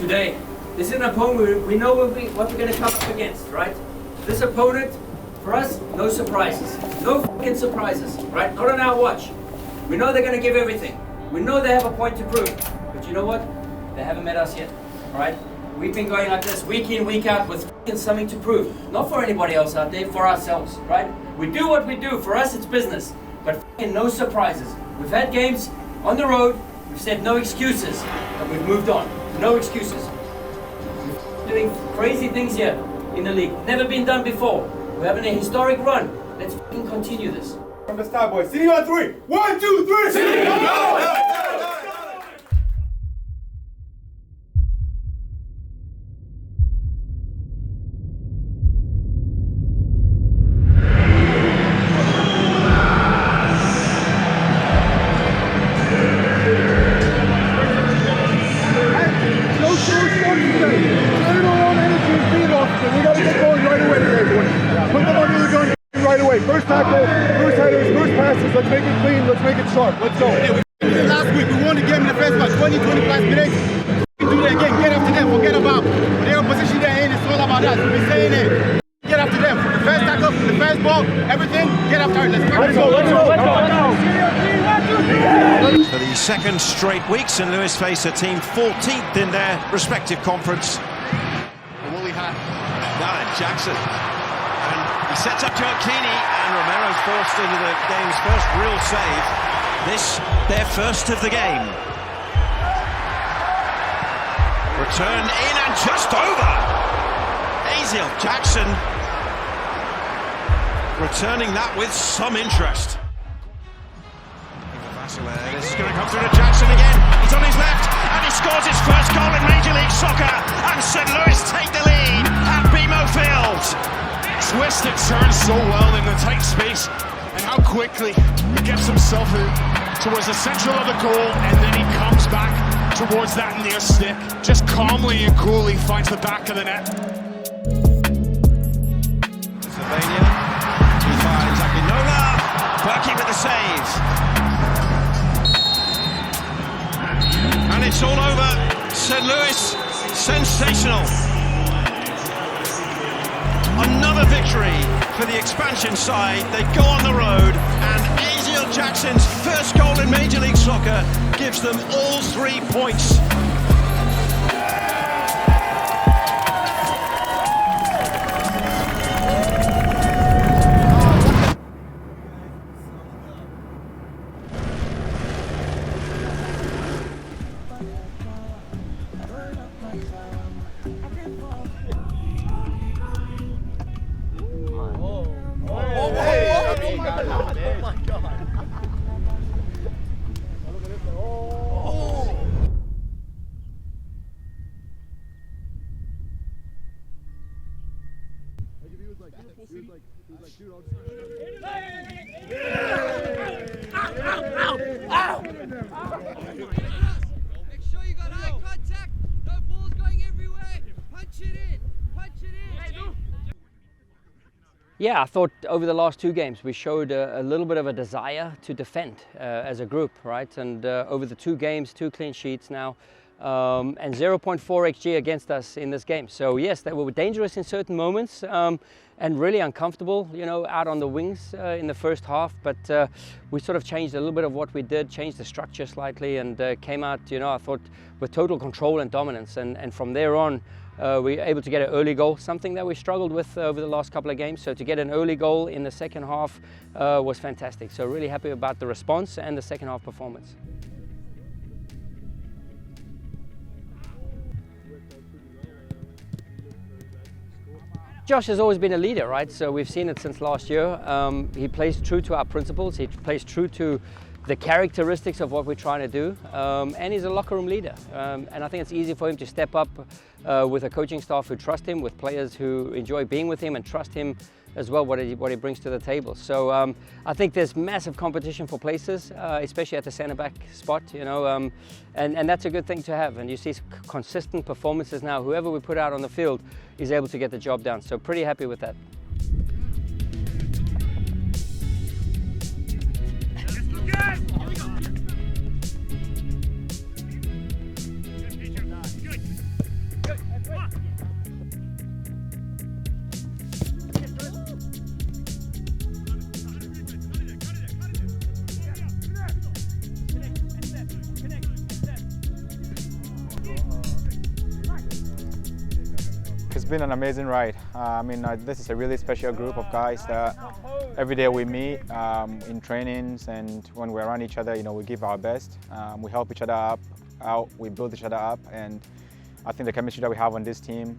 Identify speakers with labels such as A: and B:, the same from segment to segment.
A: today. This is an opponent we know what we're going to come up against, right? This opponent, for us, no surprises. No fucking surprises, right? Not on our watch. We know they're going to give everything. We know they have a point to prove. But you know what? They haven't met us yet, all right? We've been going like this week in, week out with something to prove. Not for anybody else out there, for ourselves, right? We do what we do. For us, it's business. But no surprises. We've had games on the road. We've said no excuses. And we've moved on. No excuses. We're doing crazy things here in the league. Never been done before. We're having a historic run. Let's continue this.
B: From the start, boys. City on three. 1, 2, 3. City, go! First tackle, first headers, first passes, let's make it clean, let's make it sharp, let's go.
C: Yeah, we did it last week, we won the game in the first about 20, 25 minutes. We do that again, get after them, forget about whatever position they're in, it's all about us. We're saying it, get after them. From the first tackle, from the first ball, everything, get after it. Let's go, let's go, let's go.
D: For the second straight week, St. Louis face a team 14th in their respective conference.
E: Woolly hat, now Jackson. He sets up Joe Keeney, and Romero's forced into the game's first real save. This, their first of the game. Return in and just over. Azil Jackson returning that with some interest. This is going to come through to Jackson again. He's on his left, and he scores his first goal in Major League Soccer. And St. Louis take the lead at BMO Field.
F: Twist and turns so well in the tight space, and how quickly he gets himself towards the central of the goal, and then he comes back towards that near stick. Just calmly and coolly finds the back of the net.
E: Slovenia, he finds Akinola, Berkey with the save. And it's all over. St. Louis, sensational. Another victory for the expansion side. They go on the road, and Azil Jackson's first goal in Major League Soccer gives them all 3 points.
G: Make sure you got eye contact. No balls going everywhere. Punch it in. Punch it in.
A: Yeah, I thought over the last 2 games we showed a little bit of a desire to defend as a group, right? And over the 2 games, 2 clean sheets now, and 0.4 xG against us in this game. So yes, they were dangerous in certain moments and really uncomfortable, you know, out on the wings in the first half. But we sort of changed a little bit of what we did, changed the structure slightly, and came out, you know, I thought with total control and dominance. And from there on, we were able to get an early goal, something that we struggled with over the last couple of games. So to get an early goal in the second half was fantastic. So really happy about the response and the second half performance. Josh has always been a leader, right? So we've seen it since last year. He plays true to our principles. He plays true to the characteristics of what we're trying to do, and he's a locker room leader. And I think it's easy for him to step up with a coaching staff who trust him, with players who enjoy being with him and trust him as well, what he brings to the table. So I think there's massive competition for places, especially at the centre back spot, you know, and that's a good thing to have. And you see consistent performances now. Whoever we put out on the field is able to get the job done. So pretty happy with that.
H: been an amazing ride. This is a really special group of guys that every day we meet in trainings, and when we're around each other, we give our best. We help each other out, we build each other up, and I think the chemistry that we have on this team,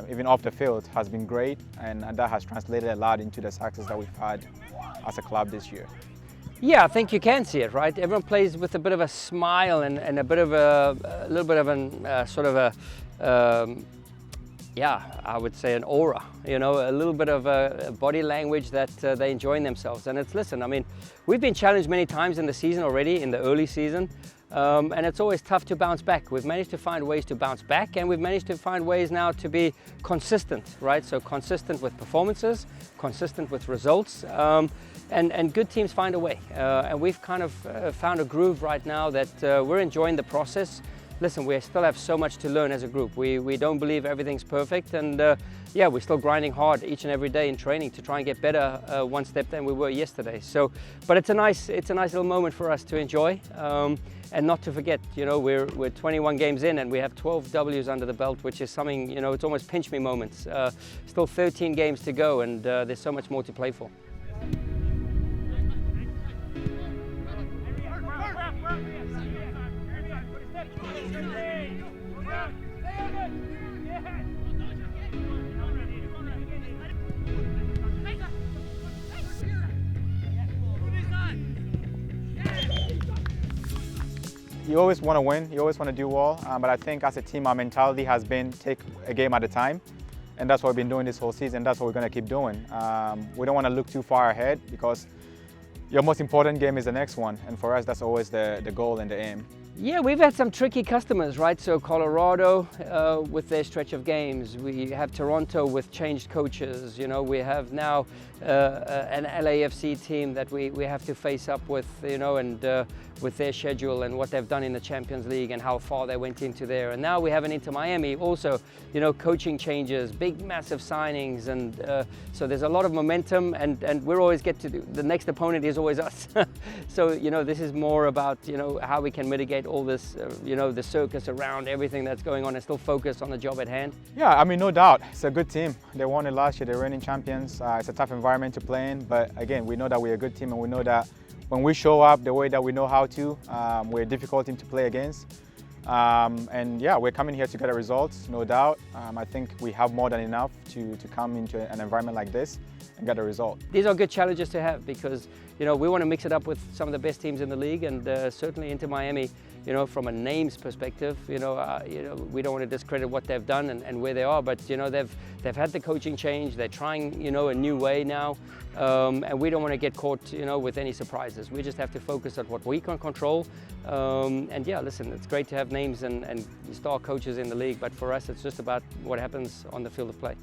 H: even off the field, has been great, and that has translated a lot into the success that we've had as a club this year.
I: Yeah, I think you can see it, right? Everyone plays with a bit of a smile and a bit of a little bit of an sort of a, yeah, I would say an aura, a little bit of a body language that they enjoying themselves. And listen, I mean, we've been challenged many times in the season already, in the early season, and it's always tough to bounce back. We've managed to find ways to bounce back, and we've managed to find ways now to be consistent, right? So consistent with performances, consistent with results, and good teams find a way. And we've kind of found a groove right now that we're enjoying the process. Listen, we still have so much to learn as a group. We don't believe everything's perfect, and yeah, we're still grinding hard each and every day in training to try and get better one step than we were yesterday. So, but it's a nice little moment for us to enjoy, and not to forget. We're 21 games in, and we have 12 W's under the belt, which is something. It's almost pinch me moments. Still 13 games to go, and there's so much more to play for.
H: You always want to win, you always want to do well, but I think as a team our mentality has been take a game at a time, and that's what we've been doing this whole season. That's what we're going to keep doing. We don't want to look too far ahead, because your most important game is the next one, and for us that's always the goal and the aim.
I: Yeah, we've had some tricky customers, right? So Colorado with their stretch of games. We have Toronto with changed coaches. We have now an LAFC team that we have to face up with, and with their schedule and what they've done in the Champions League and how far they went into there. And now we have an Inter Miami also, coaching changes, big massive signings, and so there's a lot of momentum, and we always get to do, the next opponent is always us. So this is more about how we can mitigate all this the circus around everything that's going on and still focus on the job at hand.
H: Yeah, no doubt, it's a good team. They won it last year, they're reigning champions. It's a tough environment to play in, but again, we know that we're a good team, and we know that when we show up the way that we know how to, we're a difficult team to play against. And yeah, we're coming here to get a result, no doubt. I think we have more than enough to come into an environment like this and get a result.
I: These are good challenges to have, because we want to mix it up with some of the best teams in the league, and certainly Inter Miami, from a names perspective, we don't want to discredit what they've done and where they are, but they've had the coaching change. They're trying a new way now, and we don't want to get caught with any surprises. We just have to focus on what we can control. And yeah, listen, it's great to have names and star coaches in the league, but for us it's just about what happens on the field of play.